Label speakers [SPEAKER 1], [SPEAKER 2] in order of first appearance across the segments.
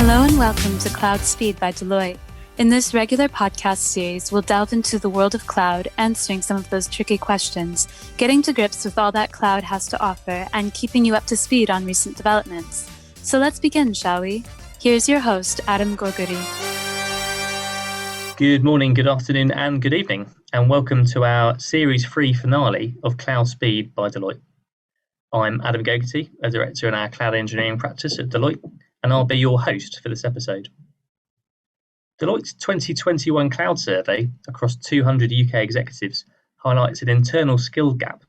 [SPEAKER 1] Hello and welcome to Cloud Speed by Deloitte. In this regular podcast series, we'll delve into the world of cloud, answering some of those tricky questions, getting to grips with all that cloud has to offer, and keeping you up to speed on recent developments. So let's begin, shall we? Here's your host, Adam Gorguri.
[SPEAKER 2] Good morning, good afternoon, and good evening, and welcome to our Series 3 finale of Cloud Speed by Deloitte. I'm Adam Gogarty, a director in our cloud engineering practice at Deloitte, and I'll be your host for this episode. Deloitte's 2021 cloud survey across 200 UK executives highlights an internal skill gap,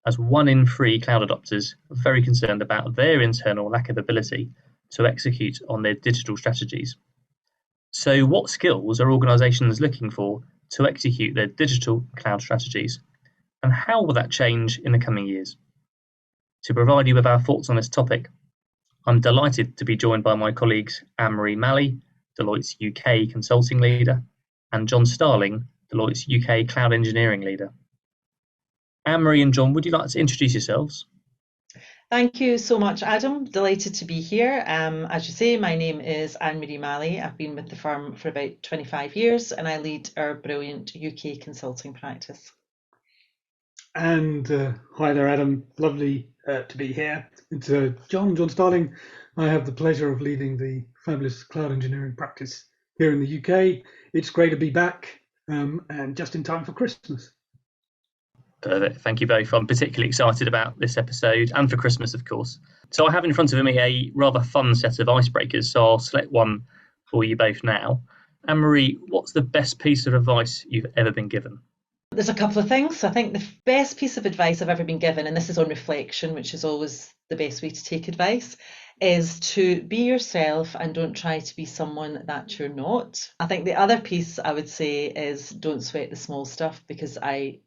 [SPEAKER 2] as 1 in 3 cloud adopters are very concerned about their internal lack of ability to execute on their digital strategies. So what skills are organisations looking for to execute their digital cloud strategies, and how will that change in the coming years? To provide you with our thoughts on this topic, I'm delighted to be joined by my colleagues Anne-Marie Malley, Deloitte's UK Consulting Leader, and John Starling, Deloitte's UK Cloud Engineering Leader. Anne-Marie and John, would you like to introduce yourselves?
[SPEAKER 3] Thank you so much, Adam. Delighted to be here. As you say, my name is Anne-Marie Malley. I've been with the firm for about 25 years and I lead our brilliant UK consulting practice.
[SPEAKER 4] And hi there, Adam. Lovely to be here. It's John Starling. I have the pleasure of leading the fabulous cloud engineering practice here in the UK. It's great to be back and just in time for Christmas.
[SPEAKER 2] Perfect. Thank you both. I'm particularly excited about this episode and for Christmas, of course. So I have in front of me a rather fun set of icebreakers, so I'll select one for you both now. Anne-Marie, what's the best piece of advice you've ever been given?
[SPEAKER 3] There's a couple of things. I think the best piece of advice I've ever been given, and this is on reflection, which is always the best way to take advice, is to be yourself and don't try to be someone that you're not. I think the other piece I would say is don't sweat the small stuff, because I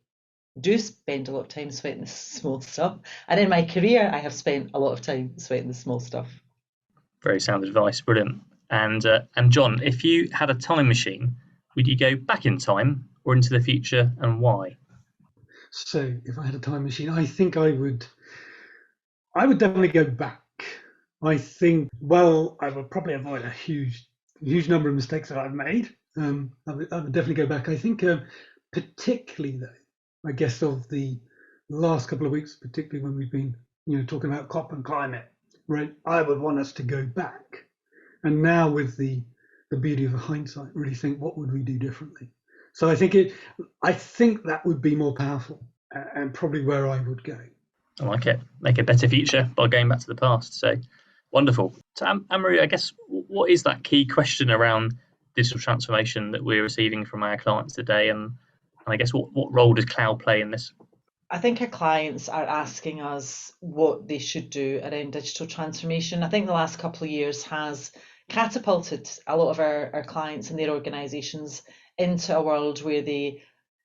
[SPEAKER 3] do spend a lot of time sweating the small stuff. And in my career, I have spent a lot of time sweating the small stuff.
[SPEAKER 2] Very sound advice. Brilliant. And John, if you had a time machine, would you go back in time or into the future, and why?
[SPEAKER 4] So if I had a time machine, I think I would definitely go back. I think, I would probably avoid a huge number of mistakes that I've made. I would definitely go back. I think particularly though, I guess of the last couple of weeks, particularly when we've been, talking about COP and climate, right? I would want us to go back, and now with the beauty of hindsight, really think what would we do differently. So I think that would be more powerful and probably where I would go.
[SPEAKER 2] I like it. Make a better future by going back to the past. So wonderful. So Anne-Marie, I guess what is that key question around digital transformation that we're receiving from our clients today, and I guess what role does cloud play in this?
[SPEAKER 3] I think our clients are asking us what they should do around digital transformation. I think the last couple of years has catapulted a lot of our clients and their organisations into a world where they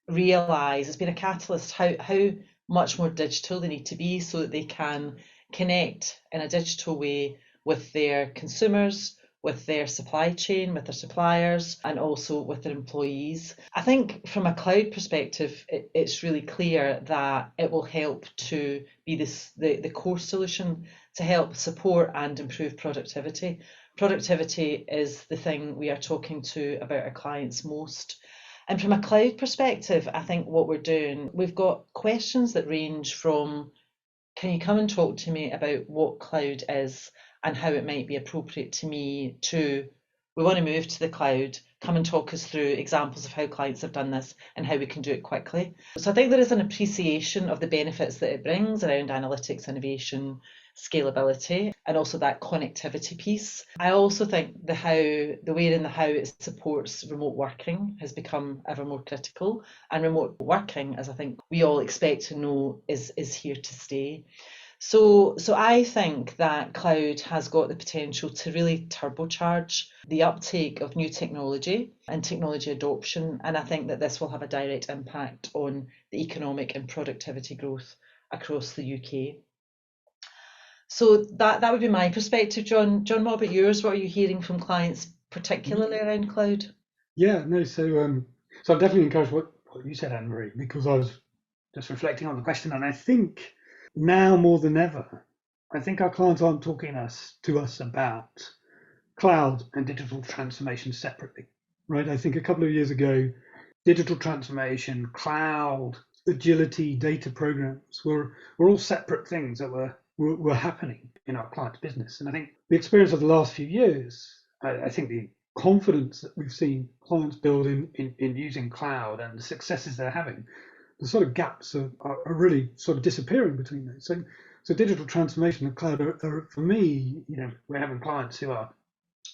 [SPEAKER 3] realise it's been a catalyst how much more digital they need to be so that they can connect in a digital way with their consumers, with their supply chain, with their suppliers, and also with their employees. I think from a cloud perspective, it's really clear that it will help to be the core solution to help support and improve productivity. Productivity is the thing we are talking to about our clients most. And from a cloud perspective, I think what we're doing, we've got questions that range from, can you come and talk to me about what cloud is and how it might be appropriate to me, to, we want to move to the cloud, come and talk us through examples of how clients have done this and how we can do it quickly. So I think there is an appreciation of the benefits that it brings around analytics, innovation, scalability, and also that connectivity piece. I also think the way in the how it supports remote working has become ever more critical, and remote working, as I think we all expect to know, is here to stay. So I think that cloud has got the potential to really turbocharge the uptake of new technology and technology adoption, and I think that this will have a direct impact on the economic and productivity growth across the UK. So that would be my perspective, John. John, what about yours? What are you hearing from clients, particularly around cloud?
[SPEAKER 4] Yeah, no, so I'm definitely encouraged what you said, Anne-Marie, because I was just reflecting on the question, and I think now more than ever, I think our clients aren't talking to us about cloud and digital transformation separately, right? I think a couple of years ago, digital transformation, cloud, agility, data programs were all separate things that were happening in our client's business. And I think the experience of the last few years, I think the confidence that we've seen clients build in using cloud and the successes they're having, the sort of gaps are really sort of disappearing between those. So digital transformation and cloud are for me, we're having clients who are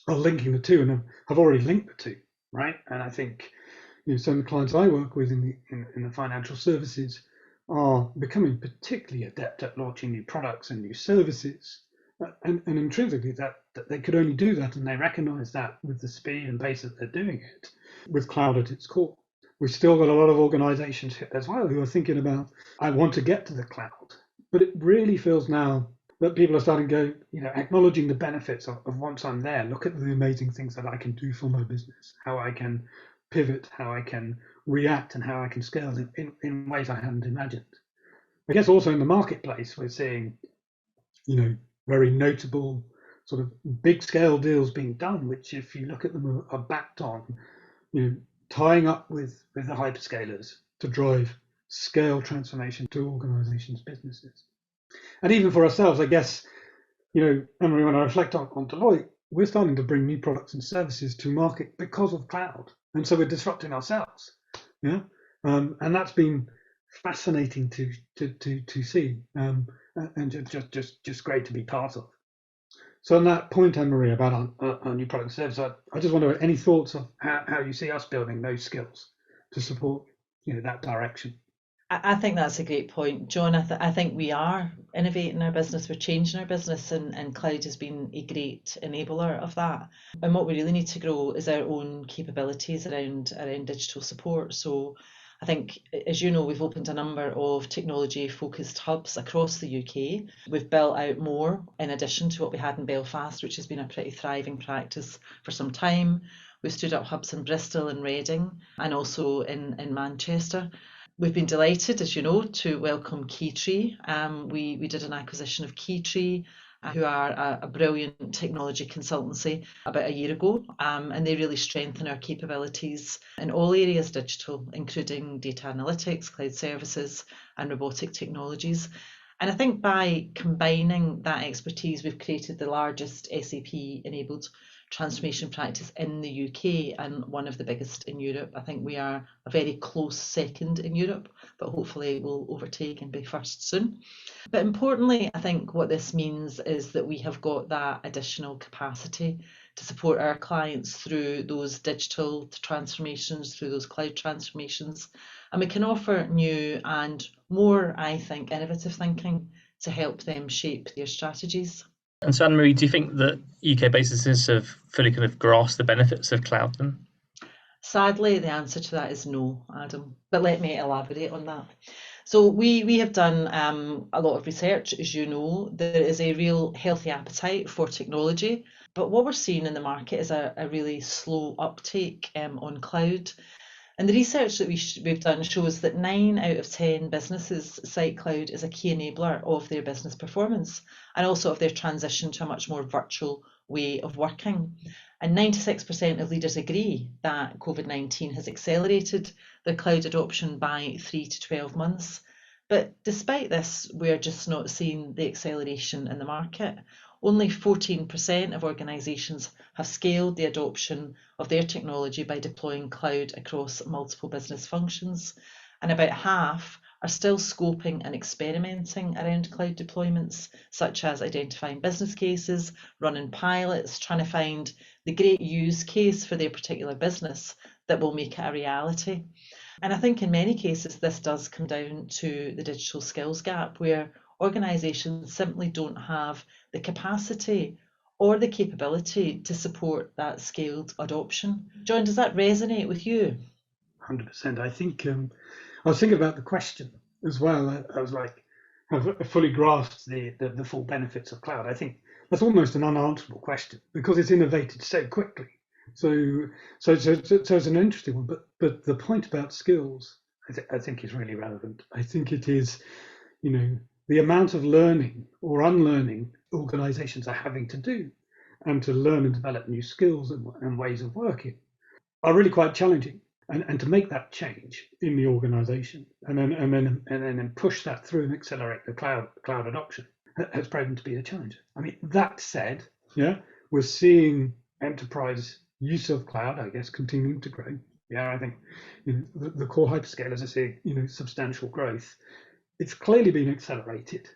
[SPEAKER 4] linking the two and have already linked the two, right? And I think some of the clients I work with in the financial services are becoming particularly adept at launching new products and new services, and intrinsically that they could only do that, and they recognise that with the speed and pace that they're doing it, with cloud at its core. We've still got a lot of organisations as well who are thinking about, I want to get to the cloud, but it really feels now that people are starting to go, acknowledging the benefits of once I'm there, look at the amazing things that I can do for my business, how I can pivot, how I can react, and how I can scale in ways I hadn't imagined. I guess also in the marketplace, we're seeing, very notable sort of big scale deals being done, which if you look at them are backed on, tying up with the hyperscalers to drive scale transformation to organizations' businesses. And even for ourselves, I guess, Anne-Marie, when I reflect on Deloitte, we're starting to bring new products and services to market because of cloud. And so we're disrupting ourselves. Yeah. And that's been fascinating to see, and just great to be part of. So on that point, Anne-Marie, about our new product and service, I just wonder, any thoughts on how you see us building those skills to support that direction?
[SPEAKER 3] I think that's a great point, John. I think we are innovating our business, we're changing our business, and cloud has been a great enabler of that. And what we really need to grow is our own capabilities around digital support. So I think, as you know, we've opened a number of technology-focused hubs across the UK. We've built out more in addition to what we had in Belfast, which has been a pretty thriving practice for some time. We've stood up hubs in Bristol and Reading, and also in Manchester. We've been delighted, as you know, to welcome Keytree. We did an acquisition of Keytree, who are a brilliant technology consultancy, about a year ago, and they really strengthen our capabilities in all areas digital, including data analytics, cloud services, and robotic technologies. And I think by combining that expertise, we've created the largest SAP-enabled transformation practice in the UK and one of the biggest in Europe. I think we are a very close second in Europe, but hopefully we'll overtake and be first soon. But importantly, I think what this means is that we have got that additional capacity to support our clients through those digital transformations, through those cloud transformations, and we can offer new and more, I think, innovative thinking to help them shape their strategies.
[SPEAKER 2] And so, Anne-Marie, do you think that UK businesses have fully kind of grasped the benefits of cloud then?
[SPEAKER 3] Sadly, the answer to that is no, Adam, but let me elaborate on that. So we have done a lot of research, as you know. There is a real healthy appetite for technology, but what we're seeing in the market is a really slow uptake on cloud. And the research that we've done shows that 9 out of 10 businesses cite cloud as a key enabler of their business performance and also of their transition to a much more virtual way of working. And 96% of leaders agree that COVID-19 has accelerated their cloud adoption by 3 to 12 months. But despite this, we're just not seeing the acceleration in the market. Only 14% of organisations have scaled the adoption of their technology by deploying cloud across multiple business functions, and about half are still scoping and experimenting around cloud deployments, such as identifying business cases, running pilots, trying to find the great use case for their particular business that will make it a reality. And I think in many cases, this does come down to the digital skills gap, where organisations simply don't have the capacity or the capability to support that scaled adoption. John, does that resonate with you?
[SPEAKER 4] 100%. I think I was thinking about the question as well. I was like, I've fully grasped the full benefits of cloud. I think that's almost an unanswerable question because it's innovated so quickly. So it's an interesting one. But the point about skills, I think is really relevant. I think it is, the amount of learning or unlearning organizations are having to do. and to learn and develop new skills and ways of working are really quite challenging. And to make that change in the organization and then push that through and accelerate the cloud adoption has proven to be a challenge. I mean, that said, yeah, we're seeing enterprise use of cloud, I guess, continuing to grow. Yeah, I think the core hyperscalers are seeing substantial growth. It's clearly been accelerated,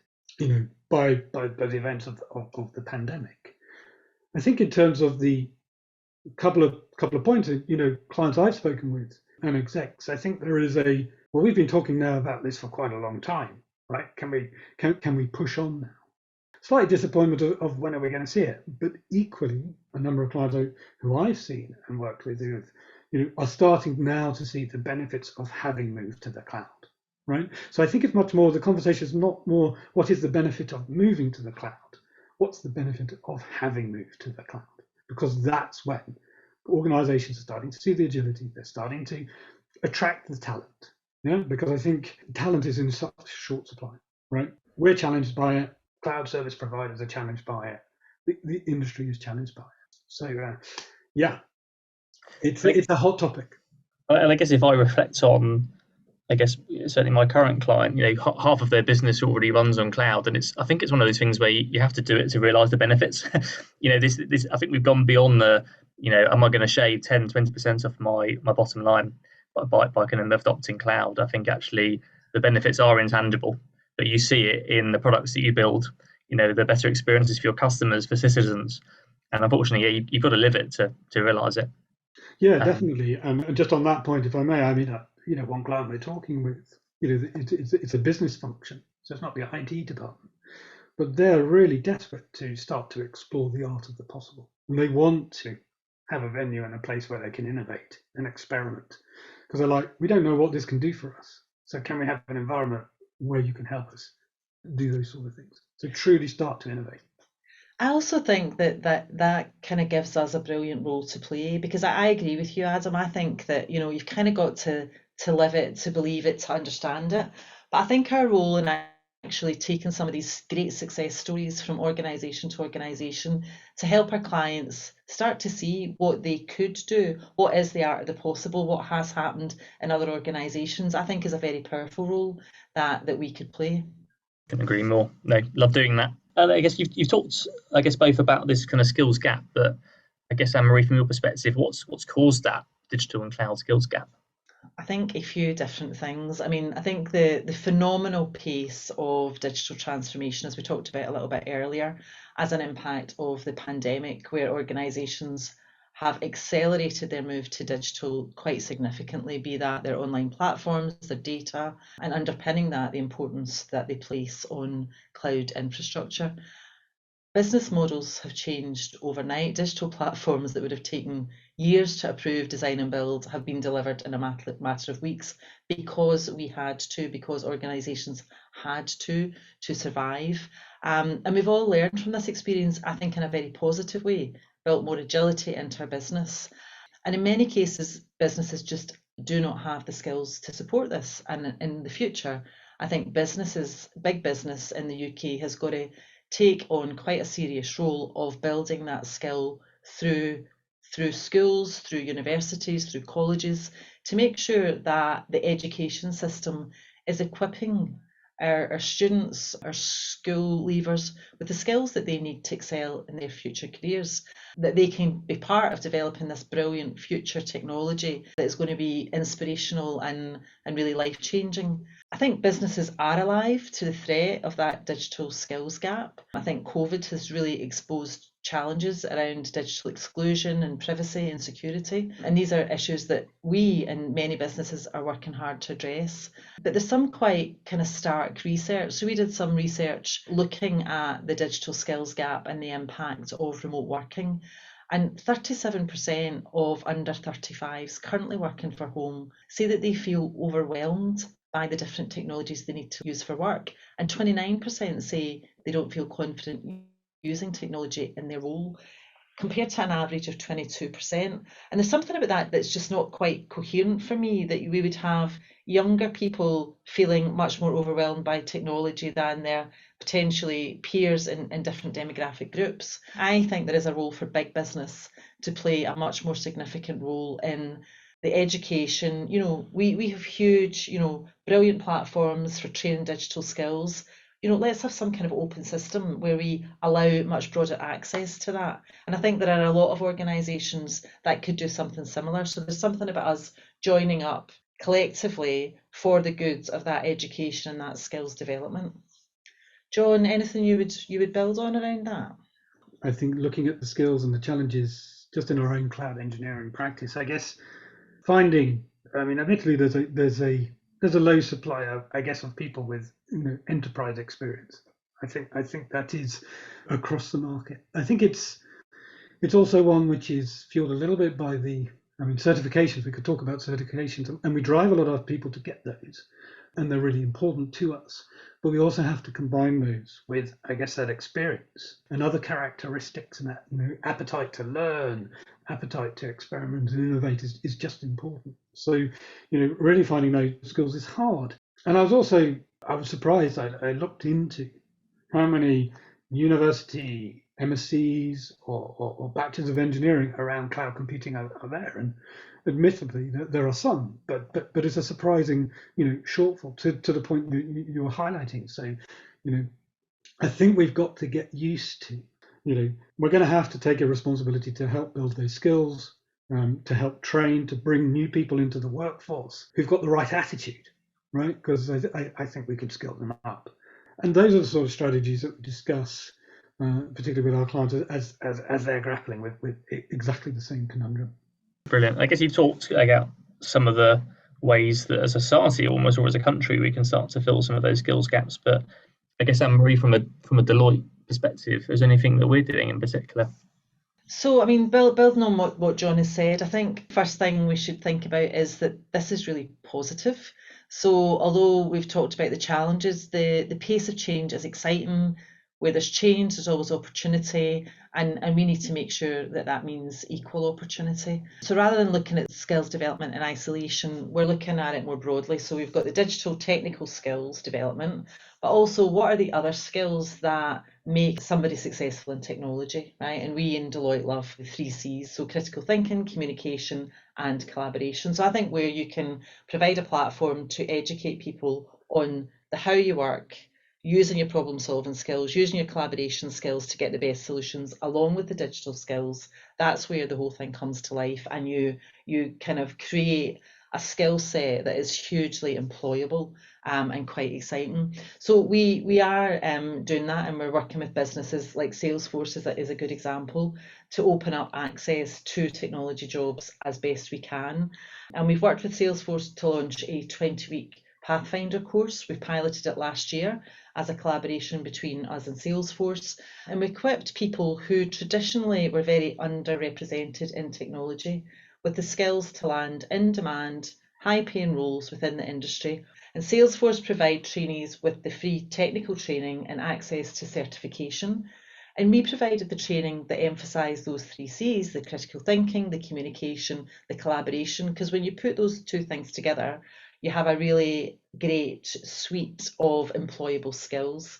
[SPEAKER 4] by the events of the pandemic. I think in terms of the couple of points, clients I've spoken with and execs, I think there is we've been talking now about this for quite a long time, right? Can we push on now? Slight disappointment of when are we going to see it, but equally a number of clients who I've seen and worked with who are starting now to see the benefits of having moved to the cloud, right? So I think it's much more, the conversation is not more what is the benefit of moving to the cloud, what's the benefit of having moved to the cloud? Because that's when organizations are starting to see the agility, they're starting to attract the talent. Yeah, because I think talent is in such short supply, right? We're challenged by it. Cloud service providers are challenged by it. The industry is challenged by it. So, yeah, it's a hot topic.
[SPEAKER 2] And I guess if I reflect on, I guess certainly my current client, half of their business already runs on cloud, and I think it's one of those things where you have to do it to realise the benefits. This I think we've gone beyond the, am I going to shave 10, 20% off my bottom line by kind of adopting cloud? I think actually the benefits are intangible, but you see it in the products that you build. The better experiences for your customers, for citizens, and unfortunately, you've got to live it to realise it.
[SPEAKER 4] Yeah, definitely. And just on that point, if I may, I mean, one client we're talking with, it's a business function, so it's not the IT department, but they're really desperate to start to explore the art of the possible. And they want to have a venue and a place where they can innovate and experiment, because they're like, we don't know what this can do for us. So can we have an environment where you can help us do those sort of things? So truly start to innovate.
[SPEAKER 3] I also think that kind of gives us a brilliant role to play, because I agree with you, Adam. I think that you've kind of got to live it, to believe it, to understand it. But I think our role in actually taking some of these great success stories from organisation to organisation to help our clients start to see what they could do, what is the art of the possible, what has happened in other organisations, I think is a very powerful role that we could play.
[SPEAKER 2] Couldn't agree more. No, love doing that. I guess you've talked, I guess, both about this kind of skills gap, but I guess, Anne-Marie, from your perspective, what's caused that digital and cloud skills gap?
[SPEAKER 3] I think a few different things. I mean, I think the phenomenal pace of digital transformation, as we talked about a little bit earlier, as an impact of the pandemic, where organisations have accelerated their move to digital quite significantly, be that their online platforms, their data, and underpinning that, the importance that they place on cloud infrastructure. Business models have changed overnight. Digital platforms that would have taken years to approve, design and build have been delivered in a matter of weeks because organisations had to survive. And we've all learned from this experience, I think, in a very positive way, built more agility into our business. And in many cases, businesses just do not have the skills to support this. And in the future, I think big business in the UK has got to take on quite a serious role of building that skill through schools, through universities, through colleges, to make sure that the education system is equipping our students, our school leavers, with the skills that they need to excel in their future careers, that they can be part of developing this brilliant future technology that is going to be inspirational and really life-changing. I think businesses are alive to the threat of that digital skills gap. I think COVID has really exposed challenges around digital exclusion and privacy and security. And these are issues that we and many businesses are working hard to address. But there's some quite kind of stark research. So we did some research looking at the digital skills gap and the impact of remote working. And 37% of under 35s currently working from home say that they feel overwhelmed by the different technologies they need to use for work. And 29% say they don't feel confident using technology in their role. compared to an average of 22%. And there's something about that that's just not quite coherent for me, that we would have younger people feeling much more overwhelmed by technology than their potentially peers in different demographic groups. I think there is a role for big business to play a much more significant role in the education. We have huge, brilliant platforms for training digital skills. Let's have some kind of open system where we allow much broader access to that. And I think there are a lot of organisations that could do something similar. So there's something about us joining up collectively for the good of that education and that skills development. John, anything you would build on around that?
[SPEAKER 4] I think looking at the skills and the challenges just in our own cloud engineering practice, I guess admittedly there's a low supply of people with enterprise experience. I think that is across the market. I think it's also one which is fueled a little bit by certifications. We could talk about certifications, and we drive a lot of people to get those, and they're really important to us. But we also have to combine those with, that experience and other characteristics, and that appetite to learn, appetite to experiment and innovate is just important. So, really finding those skills is hard. And I was surprised. I looked into how many university MSCs or bachelors of engineering around cloud computing are there, and admittedly there are some, but it's a surprising shortfall to the point you were highlighting. So I think we've got to get used to we're going to have to take a responsibility to help build those skills, to help train, to bring new people into the workforce who've got the right attitude, right? Because I think we could skill them up. And those are the sort of strategies that we discuss, particularly with our clients as they're grappling with exactly the same conundrum.
[SPEAKER 2] Brilliant. I guess you've talked about some of the ways that as a society almost, or as a country, we can start to fill some of those skills gaps. But I guess, Anne-Marie, from a Deloitte perspective, is there anything that we're doing in particular?
[SPEAKER 3] So, building on what John has said, I think first thing we should think about is that this is really positive. So although we've talked about the challenges, the pace of change is exciting. Where there's change, there's always opportunity, and we need to make sure that means equal opportunity. So rather than looking at skills development in isolation, we're looking at it more broadly. So we've got the digital technical skills development, but also what are the other skills that make somebody successful in technology, right? And we in Deloitte love the 3 C's, so critical thinking, communication, and collaboration. So I think where you can provide a platform to educate people on the how you work, using your problem solving skills, using your collaboration skills to get the best solutions along with the digital skills, that's where the whole thing comes to life, and you kind of create a skill set that is hugely employable and quite exciting. So we are doing that, and we're working with businesses like Salesforce is a good example to open up access to technology jobs as best we can. And we've worked with Salesforce to launch a 20-week Pathfinder course. We piloted it last year as a collaboration between us and Salesforce, and we equipped people who traditionally were very underrepresented in technology with the skills to land in demand, high-paying roles within the industry. And Salesforce provide trainees with the free technical training and access to certification. And we provided the training that emphasised those 3 C's, the critical thinking, the communication, the collaboration, because when you put those two things together, you have a really great suite of employable skills.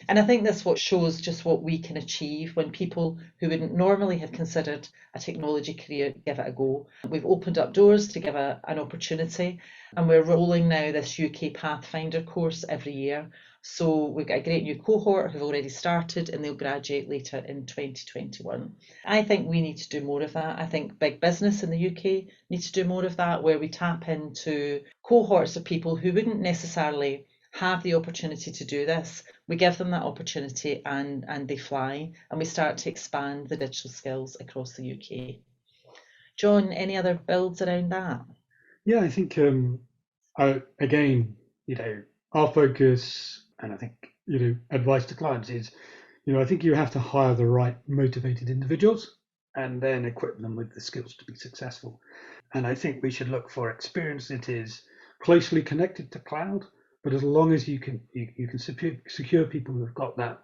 [SPEAKER 3] And I think that's what shows just what we can achieve when people who wouldn't normally have considered a technology career give it a go. We've opened up doors to give an opportunity, and we're rolling now this UK Pathfinder course every year. So we've got a great new cohort who've already started, and they'll graduate later in 2021. I think we need to do more of that. I think big business in the UK needs to do more of that, where we tap into cohorts of people who wouldn't necessarily have the opportunity to do this. We give them that opportunity and they fly, and we start to expand the digital skills across the UK. John, any other builds around that?
[SPEAKER 4] Yeah, I think again, our focus, and I think advice to clients is, I think you have to hire the right motivated individuals and then equip them with the skills to be successful. And I think we should look for experience that is closely connected to cloud, but as long as you can secure people who've got that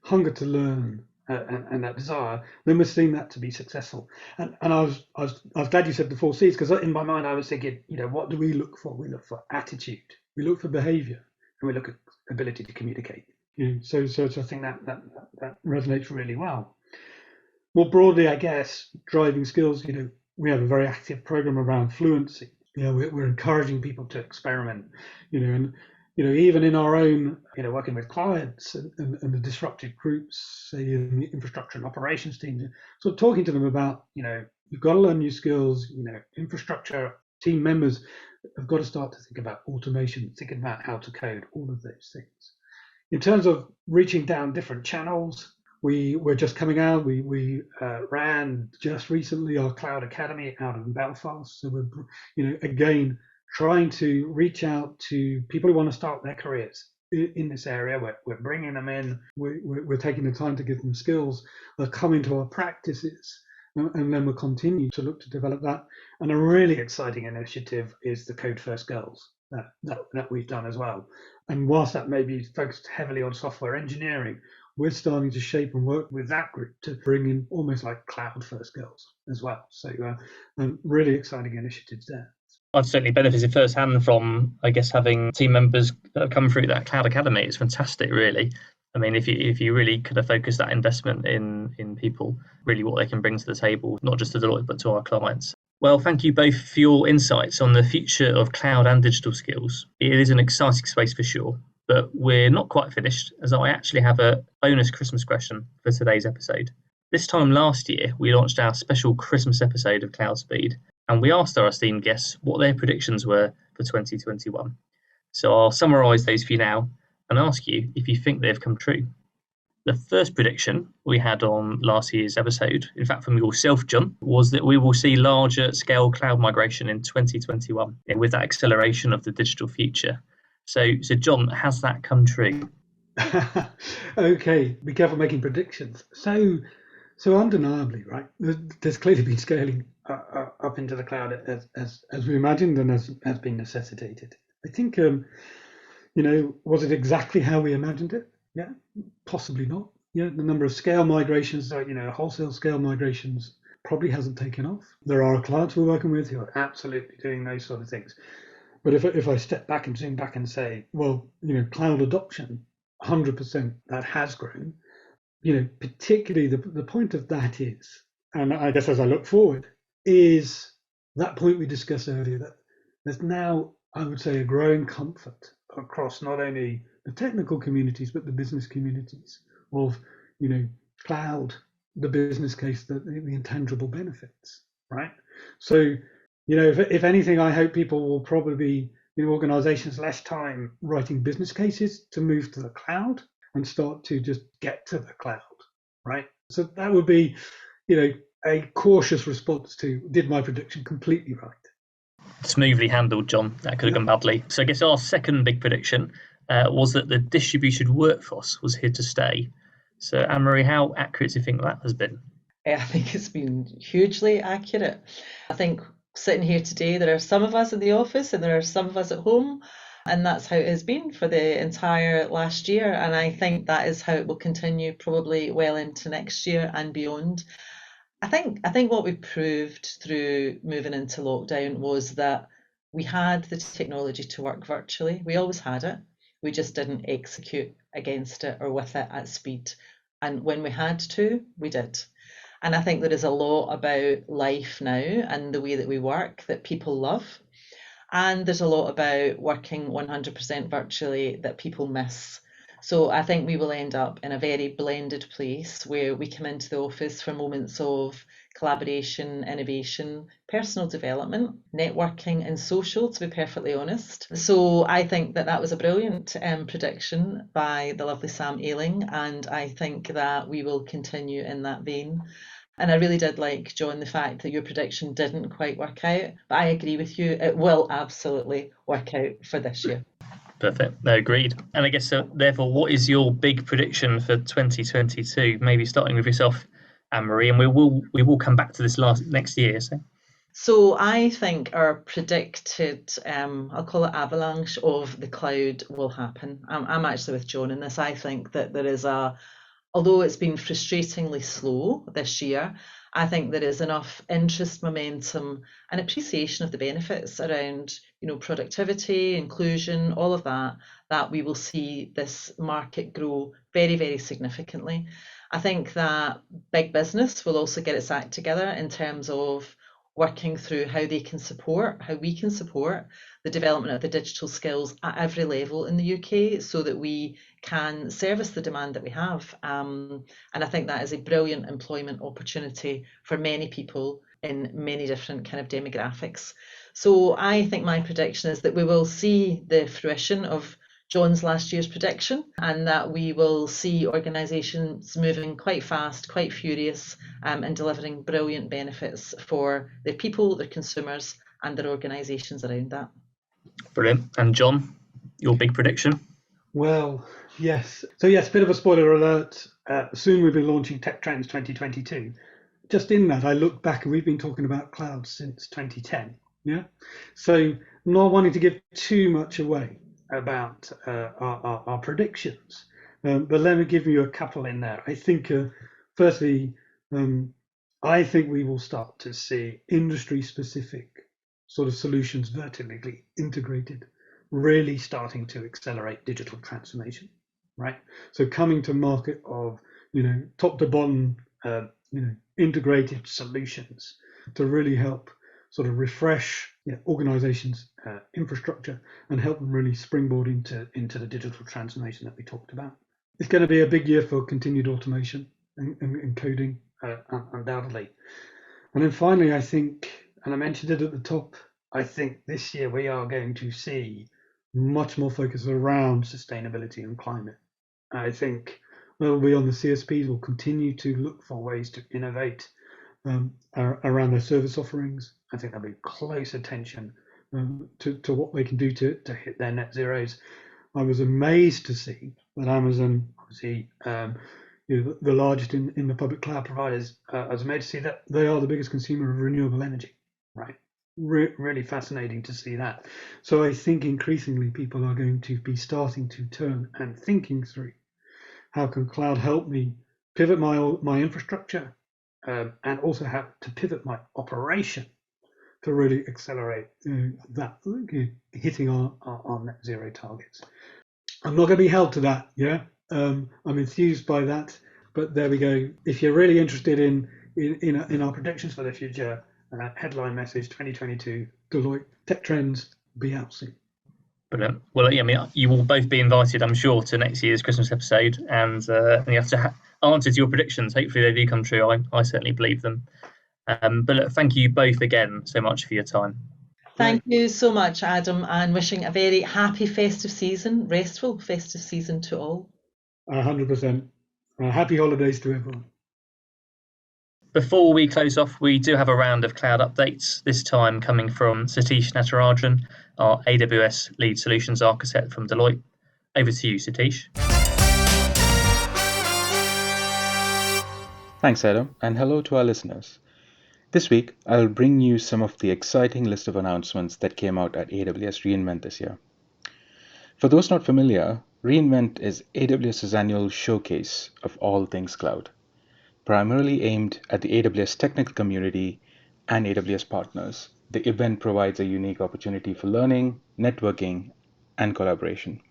[SPEAKER 4] hunger to learn and that desire, then we're seeing that to be successful. And I was glad you said the 4 C's, because in my mind I was thinking, what do we look for? We look for attitude, we look for behaviour, and we look at ability to communicate. So I think that resonates really well. More broadly, I guess, driving skills. We have a very active program around fluency. We're encouraging people to experiment. And even in our own, working with clients and the disrupted groups, say in the infrastructure and operations teams, sort of talking to them about, you've got to learn new skills. Infrastructure team members have got to start to think about automation, thinking about how to code, all of those things. In terms of reaching down different channels, we're just coming out. We ran just recently our Cloud Academy out of Belfast. So we're, again, trying to reach out to people who want to start their careers in this area. We're bringing them in. We're taking the time to give them skills. They'll come into our practices, and then we'll continue to look to develop that. And a really exciting initiative is the Code First Girls that we've done as well. And whilst that may be focused heavily on software engineering, we're starting to shape and work with that group to bring in almost like cloud first girls as well. So really exciting initiatives there.
[SPEAKER 2] I've certainly benefited firsthand from, I guess, having team members that have come through that Cloud Academy. It's fantastic, really. I mean, if you really could have focused that investment in people, really what they can bring to the table, not just to Deloitte, but to our clients. Well, thank you both for your insights on the future of cloud and digital skills. It is an exciting space for sure, but we're not quite finished, as I actually have a bonus Christmas question for today's episode. This time last year, we launched our special Christmas episode of Cloud Speed, and we asked our esteemed guests what their predictions were for 2021. So I'll summarise those for you now and ask you if you think they've come true. The first prediction we had on last year's episode, in fact from yourself, John, was that we will see larger scale cloud migration in 2021 with that acceleration of the digital future. So John, has that come true?
[SPEAKER 4] Okay, be careful making predictions. So undeniably, right, there's clearly been scaling up into the cloud as we imagined and as been necessitated. I think, was it exactly how we imagined it? Yeah, possibly not. The number of scale migrations, wholesale scale migrations probably hasn't taken off. There are clients we're working with who are absolutely doing those sort of things. But if I step back and zoom back and say, well, cloud adoption, 100% that has grown. Particularly the point of that is, and I guess as I look forward, is that point we discussed earlier, that there's now, I would say, a growing comfort across not only the technical communities, but the business communities of, cloud, the business case, the intangible benefits, right? So, if anything, I hope people will probably be, organizations, less time writing business cases to move to the cloud and start to just get to the cloud, right? So that would be, a cautious response to, did my prediction completely right?
[SPEAKER 2] Smoothly handled, John. That could have gone badly. So I guess our second big prediction was that the distributed workforce was here to stay. So Anne-Marie, how accurate do you think that has been?
[SPEAKER 3] I think it's been hugely accurate. I think sitting here today, there are some of us in the office and there are some of us at home. And that's how it has been for the entire last year. And I think that is how it will continue probably well into next year and beyond. I think what we proved through moving into lockdown was that we had the technology to work virtually. We always had it. We just didn't execute against it or with it at speed. And when we had to, we did. And I think there is a lot about life now and the way that we work that people love. And there's a lot about working 100% virtually that people miss. So I think we will end up in a very blended place where we come into the office for moments of collaboration, innovation, personal development, networking and social, to be perfectly honest. So I think that was a brilliant prediction by the lovely Sam Ailing, and I think that we will continue in that vein. And I really did like, John, the fact that your prediction didn't quite work out, but I agree with you, it will absolutely work out for this year.
[SPEAKER 2] Perfect. No, agreed. And I guess, therefore, what is your big prediction for 2022? Maybe starting with yourself, Anne-Marie, and we will come back to this next year.
[SPEAKER 3] So I think our predicted, I'll call it avalanche of the cloud will happen. I'm actually with John in this. I think that there is a although it's been frustratingly slow this year, I think there is enough interest, momentum, and appreciation of the benefits around, productivity, inclusion, all of that, that we will see this market grow very, very significantly. I think that big business will also get its act together in terms of working through how we can support the development of the digital skills at every level in the UK so that we can service the demand that we have. And I think that is a brilliant employment opportunity for many people in many different kind of demographics. So I think my prediction is that we will see the fruition of John's last year's prediction, and that we will see organisations moving quite fast, quite furious, and delivering brilliant benefits for their people, their consumers, and their organisations around that.
[SPEAKER 2] Brilliant. And John, your big prediction?
[SPEAKER 4] Well, yes. So yes, bit of a spoiler alert. Soon we'll be launching Tech Trends 2022. Just in that, I look back and we've been talking about cloud since 2010. Yeah. So not wanting to give too much away about our predictions, but let me give you a couple in there. I think, firstly, I think we will start to see industry-specific sort of solutions vertically integrated, really starting to accelerate digital transformation, right? So coming to market of, top to bottom, integrated solutions to really help sort of refresh organizations' infrastructure and help them really springboard into the digital transformation that we talked about. It's going to be a big year for continued automation and coding, undoubtedly. And then finally, I think, and I mentioned it at the top, I think this year we are going to see much more focus around sustainability and climate. I think we on the CSPs will continue to look for ways to innovate around their service offerings. I think there'll be close attention to what they can do to hit their net zeros. I was amazed to see that Amazon, obviously, the largest in the public cloud providers, I was amazed to see that they are the biggest consumer of renewable energy, right? Really fascinating to see that. So I think increasingly people are going to be starting to turn and thinking through, how can cloud help me pivot my infrastructure, and also have to pivot my operation to really accelerate that hitting our net zero targets. I'm not going to be held to that. Yeah, I'm enthused by that. But there we go. If you're really interested in our predictions for the future, headline message 2022 Deloitte Tech Trends be out soon.
[SPEAKER 2] Brilliant. Well, you will both be invited, I'm sure, to next year's Christmas episode, and you have to answer to your predictions. Hopefully they do come true. I certainly believe them. But look, thank you both again so much for your time.
[SPEAKER 3] Thank you so much, Adam, and wishing a very happy festive season, restful festive season to all.
[SPEAKER 4] 100%. Happy holidays to everyone.
[SPEAKER 2] Before we close off, we do have a round of cloud updates, this time coming from Satish Natarajan, our AWS Lead Solutions Architect from Deloitte. Over to you, Satish.
[SPEAKER 5] Thanks, Adam, and hello to our listeners. This week, I'll bring you some of the exciting list of announcements that came out at AWS reInvent this year. For those not familiar, reInvent is AWS's annual showcase of all things cloud, primarily aimed at the AWS technical community and AWS partners. The event provides a unique opportunity for learning, networking, and collaboration.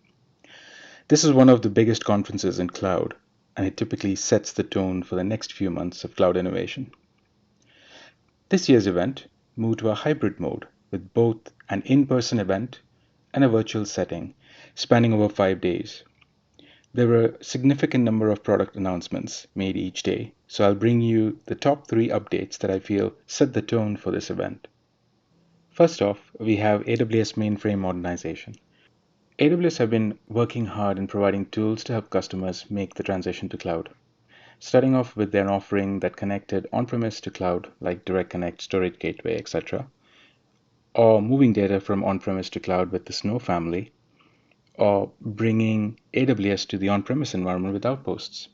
[SPEAKER 5] This is one of the biggest conferences in cloud, and it typically sets the tone for the next few months of cloud innovation. This year's event moved to a hybrid mode with both an in-person event and a virtual setting spanning over 5 days. There were a significant number of product announcements made each day, so I'll bring you the top 3 updates that I feel set the tone for this event. First off, we have AWS mainframe modernization. AWS have been working hard in providing tools to help customers make the transition to cloud. Starting off with their offering that connected on-premise to cloud, like Direct Connect, Storage Gateway, etc., or moving data from on-premise to cloud with the Snow family, or bringing AWS to the on-premise environment with Outposts.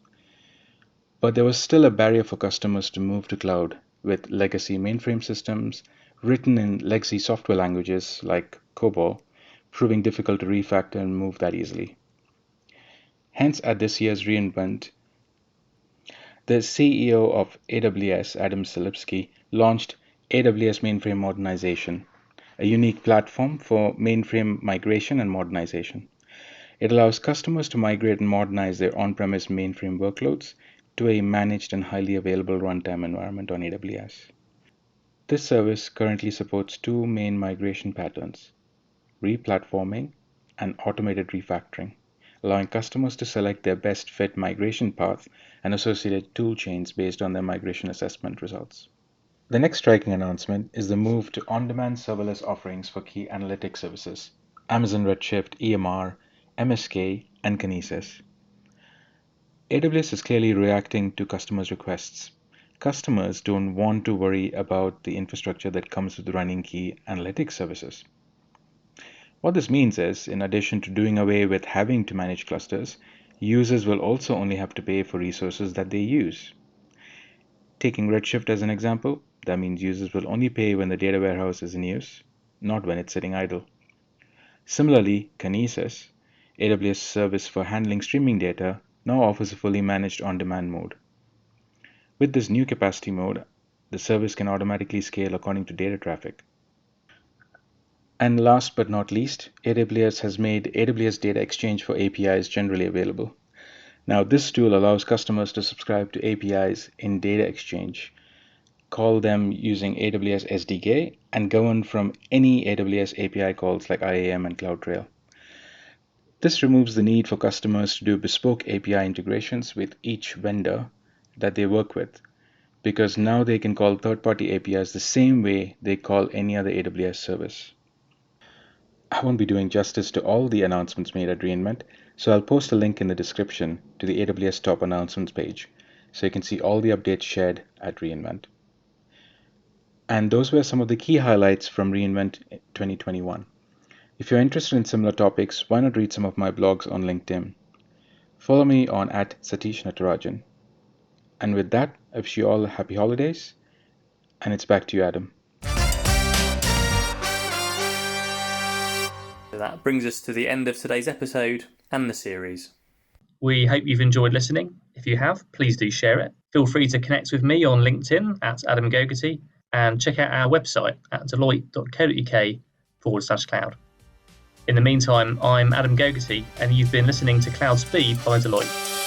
[SPEAKER 5] But there was still a barrier for customers to move to cloud with legacy mainframe systems written in legacy software languages like COBOL, proving difficult to refactor and move that easily. Hence, at this year's reInvent, the CEO of AWS, Adam Selipsky, launched AWS Mainframe Modernization, a unique platform for mainframe migration and modernization. It allows customers to migrate and modernize their on-premise mainframe workloads to a managed and highly available runtime environment on AWS. This service currently supports two main migration patterns: replatforming and automated refactoring, allowing customers to select their best fit migration path and associated tool chains based on their migration assessment results. The next striking announcement is the move to on-demand serverless offerings for key analytics services: Amazon Redshift, EMR, MSK, and Kinesis. AWS is clearly reacting to customers' requests. Customers don't want to worry about the infrastructure that comes with running key analytics services. What this means is, in addition to doing away with having to manage clusters, users will also only have to pay for resources that they use. Taking Redshift as an example, that means users will only pay when the data warehouse is in use, not when it's sitting idle. Similarly, Kinesis, AWS service for handling streaming data, now offers a fully managed on-demand mode. With this new capacity mode, the service can automatically scale according to data traffic. And last but not least, AWS has made AWS Data Exchange for APIs generally available. Now, this tool allows customers to subscribe to APIs in Data Exchange, call them using AWS SDK, and govern from any AWS API calls like IAM and CloudTrail. This removes the need for customers to do bespoke API integrations with each vendor that they work with, because now they can call third-party APIs the same way they call any other AWS service. I won't be doing justice to all the announcements made at reInvent, so I'll post a link in the description to the AWS Top Announcements page, so you can see all the updates shared at reInvent. And those were some of the key highlights from reInvent 2021. If you're interested in similar topics, why not read some of my blogs on LinkedIn? Follow me on @SatishNatarajan. And with that, I wish you all happy holidays, and it's back to you, Adam.
[SPEAKER 2] That brings us to the end of today's episode and the series. We hope you've enjoyed listening. If you have, please do share it. Feel free to connect with me on LinkedIn @Adam Gogarty and check out our website at deloitte.co.uk/cloud. In the meantime, I'm Adam Gogarty and you've been listening to Cloud Speed by Deloitte.